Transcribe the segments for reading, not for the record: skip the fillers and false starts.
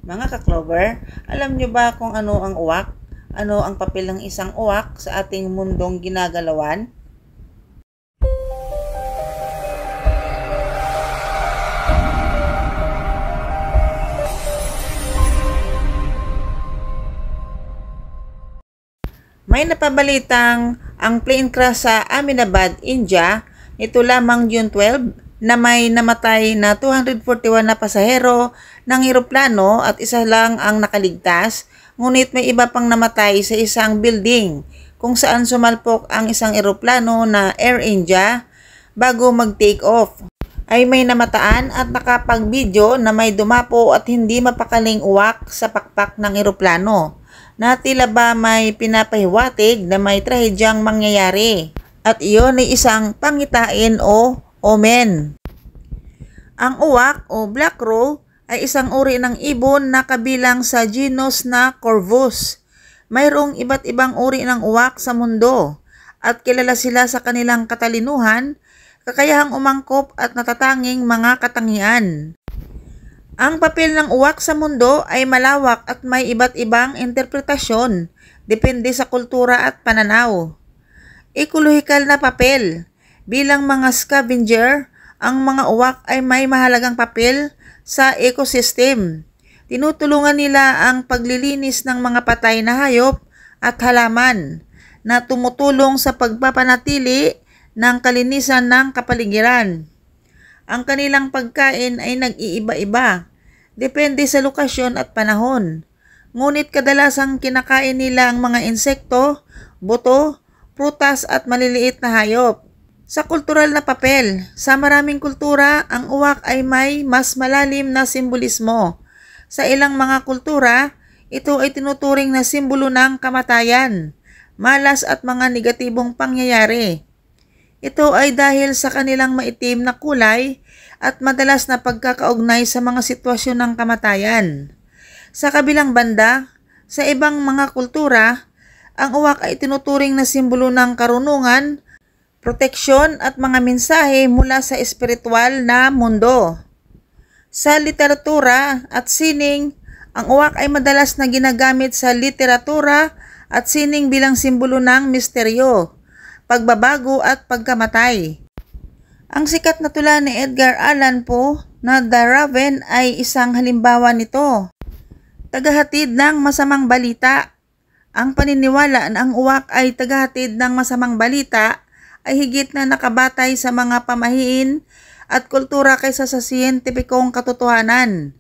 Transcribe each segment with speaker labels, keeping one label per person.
Speaker 1: Mga ka-Clover, alam nyo ba kung ano ang uwak? Ano ang papel ng isang uwak sa ating mundong ginagalawan? May napabalitang ang plane crash sa Ahmedabad, India, nito lamang June 12, na may namatay na 241 na pasahero ng eroplano at isa lang ang nakaligtas, ngunit may iba pang namatay sa isang building kung saan sumalpok ang isang eroplano na Air India bago mag-take off. Ay may namataan at nakapag-video na may dumapo at hindi mapakaling uwak sa pakpak ng eroplano na tila ba may pinapahiwatig na may trahedyang mangyayari. At iyon ay isang pangitain o omen. Ang uwak o black crow ay isang uri ng ibon na kabilang sa genus na Corvus. Mayroong iba't ibang uri ng uwak sa mundo at kilala sila sa kanilang katalinuhan, kakayahang umangkop at natatanging mga katangian. Ang papel ng uwak sa mundo ay malawak at may iba't ibang interpretasyon, depende sa kultura at pananaw. Ekolohikal na papel. Bilang mga scavenger, ang mga uwak ay may mahalagang papel sa ecosystem. Tinutulungan nila ang paglilinis ng mga patay na hayop at halaman na tumutulong sa pagpapanatili ng kalinisan ng kapaligiran. Ang kanilang pagkain ay nag-iiba-iba, depende sa lokasyon at panahon. Ngunit kadalasang kinakain nila ang mga insekto, buto, prutas at maliliit na hayop. Sa kultural na papel, sa maraming kultura, ang uwak ay may mas malalim na simbolismo. Sa ilang mga kultura, ito ay tinuturing na simbolo ng kamatayan, malas at mga negatibong pangyayari. Ito ay dahil sa kanilang maitim na kulay at madalas na pagkakaugnay sa mga sitwasyon ng kamatayan. Sa kabilang banda, sa ibang mga kultura, ang uwak ay tinuturing na simbolo ng karunungan, proteksyon at mga mensahe mula sa espiritual na mundo. Sa literatura at sining, ang uwak ay madalas na ginagamit sa literatura at sining bilang simbolo ng misteryo, pagbabago at pagkamatay. Ang sikat na tula ni Edgar Allan Poe na The Raven ay isang halimbawa nito. Tagahatid ng masamang balita. Ang paniniwala na ang uwak ay tagahatid ng masamang balita ay higit na nakabatay sa mga pamahiin at kultura kaysa sa siyentipikong katotohanan.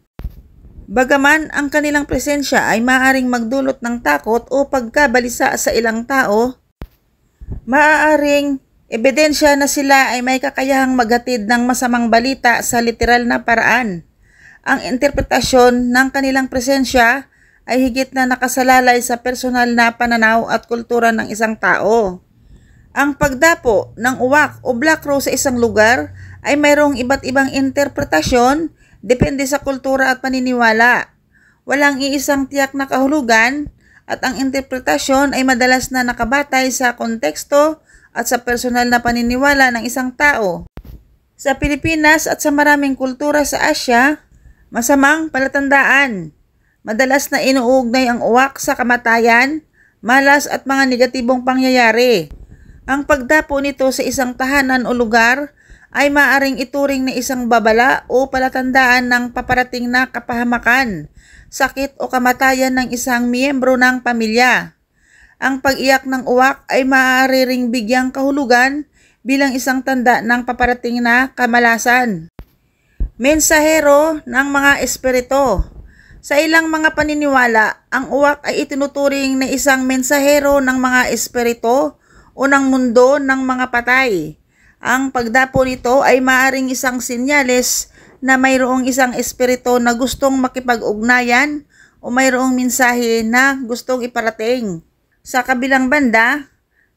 Speaker 1: Bagaman ang kanilang presensya ay maaaring magdulot ng takot o pagkabalisa sa ilang tao, maaaring ebidensya na sila ay may kakayahang maghatid ng masamang balita sa literal na paraan. Ang interpretasyon ng kanilang presensya ay higit na nakasalalay sa personal na pananaw at kultura ng isang tao. Ang pagdapo ng uwak o black crow sa isang lugar ay mayroong iba't ibang interpretasyon, depende sa kultura at paniniwala. Walang iisang tiyak na kahulugan at ang interpretasyon ay madalas na nakabatay sa konteksto at sa personal na paniniwala ng isang tao. Sa Pilipinas at sa maraming kultura sa Asya, masamang palatandaan. Madalas na inuugnay ang uwak sa kamatayan, malas at mga negatibong pangyayari. Ang pagdapo nito sa isang tahanan o lugar ay maaaring ituring na isang babala o palatandaan ng paparating na kapahamakan, sakit o kamatayan ng isang miyembro ng pamilya. Ang pag-iyak ng uwak ay maaari ring bigyang kahulugan bilang isang tanda ng paparating na kamalasan. Mensahero ng mga espiritu. Sa ilang mga paniniwala, ang uwak ay itinuturing na isang mensahero ng mga espiritu o ng mundo ng mga patay. Ang pagdapo nito ay maaaring isang senyales na mayroong isang espiritu na gustong makipag-ugnayan o mayroong mensahe na gustong iparating. Sa kabilang banda,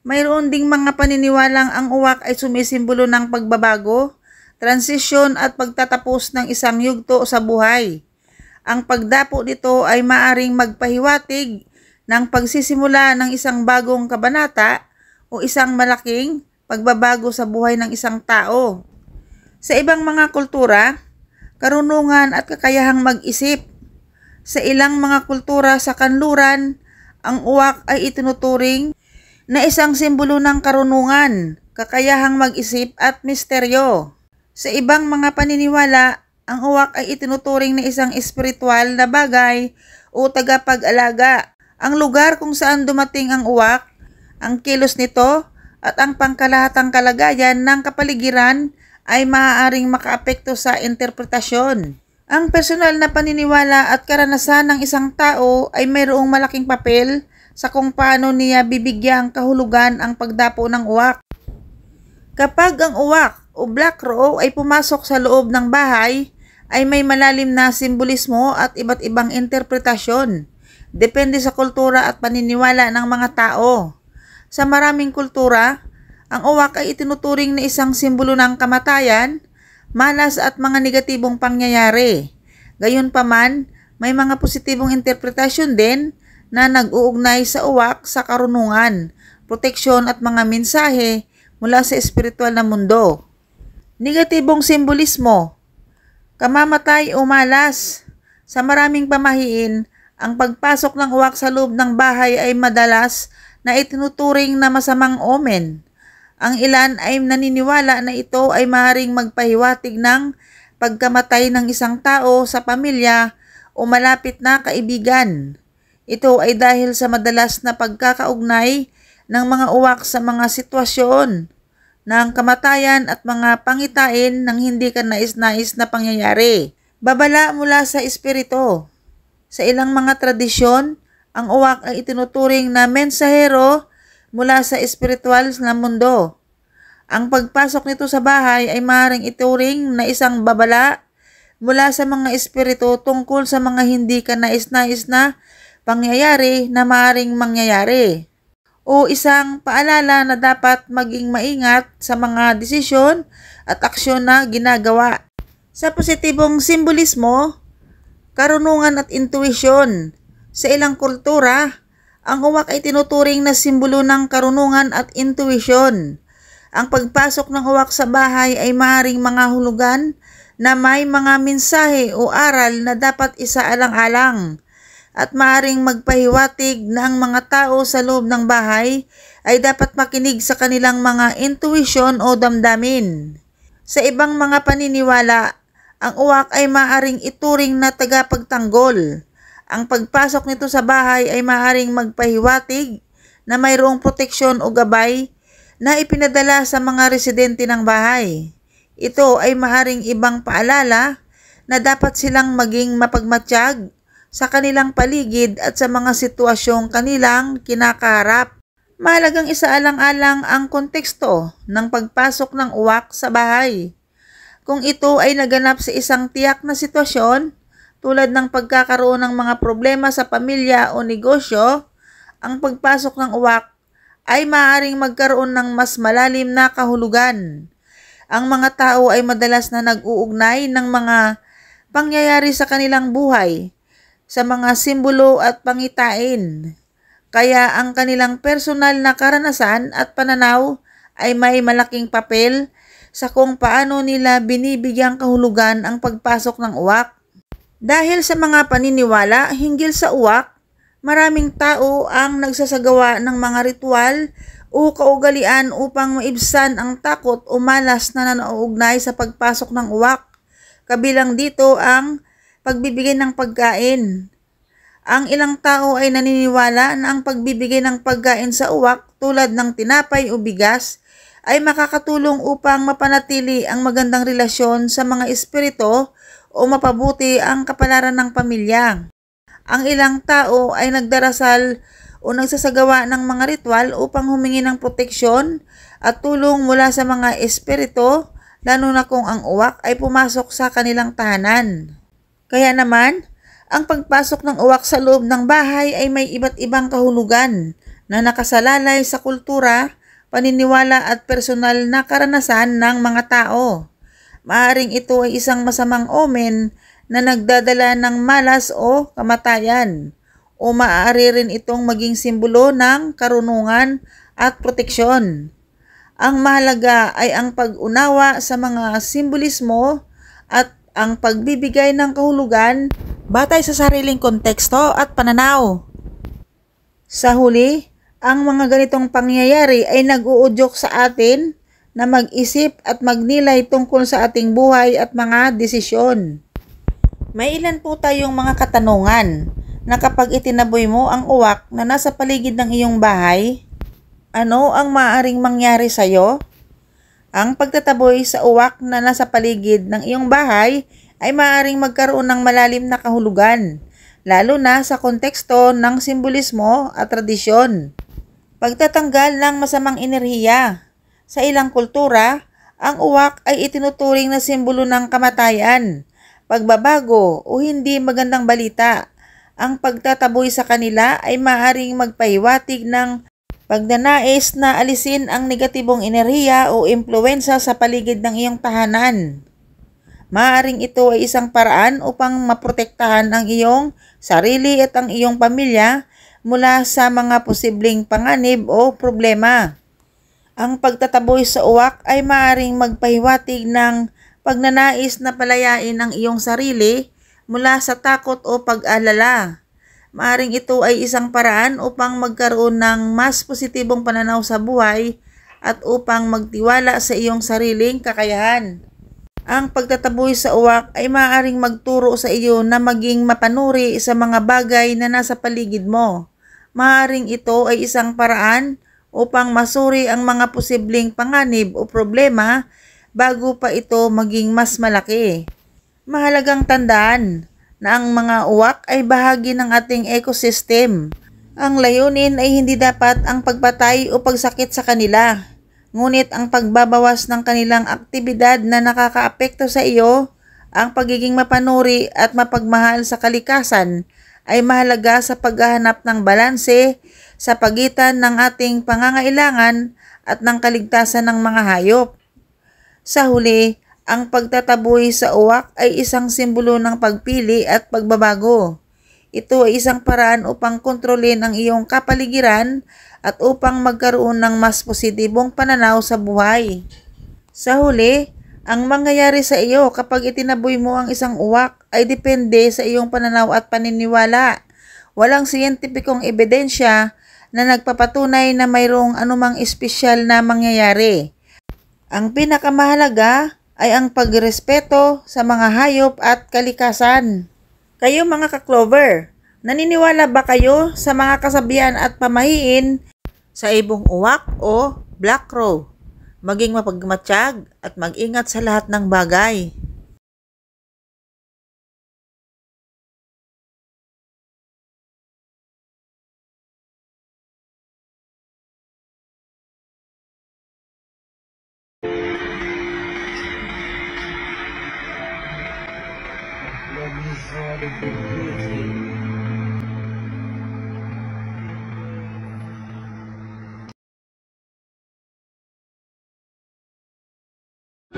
Speaker 1: mayroon ding mga paniniwalang ang uwak ay sumisimbolo ng pagbabago, transisyon at pagtatapos ng isang yugto sa buhay. Ang pagdapo nito ay maaaring magpahiwatig ng pagsisimula ng isang bagong kabanata o isang malaking pagbabago sa buhay ng isang tao. Sa ibang mga kultura, karunungan at kakayahang mag-isip. Sa ilang mga kultura sa kanluran, ang uwak ay itinuturing na isang simbolo ng karunungan, kakayahang mag-isip at misteryo. Sa ibang mga paniniwala, ang uwak ay itinuturing na isang espiritual na bagay o tagapag-alaga. Ang lugar kung saan dumating ang uwak, ang kilos nito at ang pangkalahatang kalagayan ng kapaligiran ay maaaring makaapekto sa interpretasyon. Ang personal na paniniwala at karanasan ng isang tao ay mayroong malaking papel sa kung paano niya bibigyang kahulugan ang pagdapo ng uwak. Kapag ang uwak o black crow ay pumasok sa loob ng bahay, ay may malalim na simbolismo at iba't ibang interpretasyon. Depende sa kultura at paniniwala ng mga tao. Sa maraming kultura, ang uwak ay itinuturing na isang simbolo ng kamatayan, malas at mga negatibong pangyayari. Gayunpaman, may mga positibong interpretasyon din na nag-uugnay sa uwak sa karunungan, proteksyon at mga mensahe mula sa espiritual na mundo. Negatibong simbolismo, kamamatay o malas. Sa maraming pamahiin, ang pagpasok ng uwak sa loob ng bahay ay madalas na itinuturing na masamang omen. Ang ilan ay naniniwala na ito ay maaaring magpahiwatig ng pagkamatay ng isang tao sa pamilya o malapit na kaibigan. Ito ay dahil sa madalas na pagkakaugnay ng mga uwak sa mga sitwasyon ng kamatayan at mga pangitain ng hindi kanais-nais na pangyayari. Babala mula sa espiritu. Sa ilang mga tradisyon, ang uwak ay itinuturing na mensahero mula sa espiritual na mundo. Ang pagpasok nito sa bahay ay maaaring ituring na isang babala mula sa mga espiritu tungkol sa mga hindi kanais-nais na pangyayari na maaaring mangyayari, o isang paalala na dapat maging maingat sa mga desisyon at aksyon na ginagawa. Sa positibong simbolismo, karunungan at intuisyon. Sa ilang kultura, ang uwak ay tinuturing na simbolo ng karunungan at intuisyon. Ang pagpasok ng uwak sa bahay ay maaaring mga hulugan na may mga mensahe o aral na dapat isaalang-alang at maaaring magpahiwatig na ang mga tao sa loob ng bahay ay dapat makinig sa kanilang mga intuisyon o damdamin. Sa ibang mga paniniwala, ang uwak ay maaaring ituring na tagapagtanggol. Ang pagpasok nito sa bahay ay maaaring magpahiwatig na mayroong proteksyon o gabay na ipinadala sa mga residente ng bahay. Ito ay maaaring ibang paalala na dapat silang maging mapagmatsyag sa kanilang paligid at sa mga sitwasyong kanilang kinakaharap. Mahalagang isaalang-alang ang konteksto ng pagpasok ng uwak sa bahay. Kung ito ay naganap sa isang tiyak na sitwasyon, tulad ng pagkakaroon ng mga problema sa pamilya o negosyo, ang pagpasok ng uwak ay maaaring magkaroon ng mas malalim na kahulugan. Ang mga tao ay madalas na nag-uugnay ng mga pangyayari sa kanilang buhay sa mga simbolo at pangitain. Kaya ang kanilang personal na karanasan at pananaw ay may malaking papel sa kung paano nila binibigyang kahulugan ang pagpasok ng uwak. Dahil sa mga paniniwala hinggil sa uwak, maraming tao ang nagsasagawa ng mga ritual o kaugalian upang maibsan ang takot o malas na nauugnay sa pagpasok ng uwak. Kabilang dito ang pagbibigay ng pagkain. Ang ilang tao ay naniniwala na ang pagbibigay ng pagkain sa uwak tulad ng tinapay o bigas ay makakatulong upang mapanatili ang magandang relasyon sa mga espiritu o mapabuti ang kapalaran ng pamilya. Ang ilang tao ay nagdarasal o nagsasagawa ng mga ritual upang humingi ng proteksyon at tulong mula sa mga espiritu, lalo na kung ang uwak ay pumasok sa kanilang tahanan. Kaya naman, ang pagpasok ng uwak sa loob ng bahay ay may iba't ibang kahulugan na nakasalalay sa kultura, paniniwala at personal na karanasan ng mga tao. Maaaring ito ay isang masamang omen na nagdadala ng malas o kamatayan, o maaari rin itong maging simbolo ng karunungan at proteksyon. Ang mahalaga ay ang pag-unawa sa mga simbolismo at ang pagbibigay ng kahulugan batay sa sariling konteksto at pananaw. Sa huli, ang mga ganitong pangyayari ay nag-uudyok sa atin na mag-isip at magnilay tungkol sa ating buhay at mga desisyon. May ilan po tayong mga katanungan na kapag itinaboy mo ang uwak na nasa paligid ng iyong bahay, ano ang maaaring mangyari sa iyo? Ang pagtataboy sa uwak na nasa paligid ng iyong bahay ay maaaring magkaroon ng malalim na kahulugan, lalo na sa konteksto ng simbolismo at tradisyon. Pagtatanggal ng masamang enerhiya. Sa ilang kultura, ang uwak ay itinuturing na simbolo ng kamatayan, pagbabago o hindi magandang balita. Ang pagtataboy sa kanila ay maaaring magpahiwatig ng pagnanais na alisin ang negatibong enerhiya o impluwensa sa paligid ng iyong tahanan. Maaaring ito ay isang paraan upang maprotektahan ang iyong sarili at ang iyong pamilya mula sa mga posibleng panganib o problema. Ang pagtataboy sa uwak ay maaaring magpahiwatig ng pagnanais na palayain ang iyong sarili mula sa takot o pag-alala. Maaaring ito ay isang paraan upang magkaroon ng mas positibong pananaw sa buhay at upang magtiwala sa iyong sariling kakayahan. Ang pagtataboy sa uwak ay maaaring magturo sa iyo na maging mapanuri sa mga bagay na nasa paligid mo. Maaaring ito ay isang paraan upang masuri ang mga posibleng panganib o problema bago pa ito maging mas malaki. Mahalagang tandaan na ang mga uwak ay bahagi ng ating ecosystem. Ang layunin ay hindi dapat ang pagpatay o pagsakit sa kanila, ngunit ang pagbabawas ng kanilang aktibidad na nakakaapekto sa iyo. Ang pagiging mapanuri at mapagmahal sa kalikasan ay mahalaga sa paghahanap ng balanse sa pagitan ng ating pangangailangan at ng kaligtasan ng mga hayop. Sa huli, ang pagtataboy sa uwak ay isang simbolo ng pagpili at pagbabago. Ito ay isang paraan upang kontrolin ang iyong kapaligiran at upang magkaroon ng mas positibong pananaw sa buhay. Sa huli, ang mangyayari sa iyo kapag itinaboy mo ang isang uwak ay depende sa iyong pananaw at paniniwala. Walang siyentipikong ebidensya na nagpapatunay na mayroong anumang espesyal na mangyayari. Ang pinakamahalaga ay ang pagrespeto sa mga hayop at kalikasan. Kayo mga ka-Clover, naniniwala ba kayo sa mga kasabihan at pamahiin sa ibong uwak o black crow? Maging mapagmatsyag at mag-ingat sa lahat ng bagay.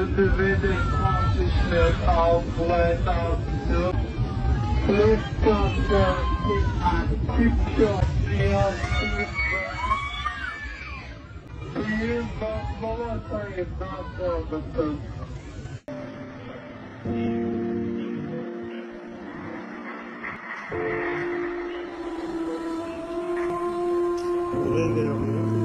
Speaker 2: The dividend consciousness of blend of the lift of the and picture real is the military not services.
Speaker 3: Leave it alone.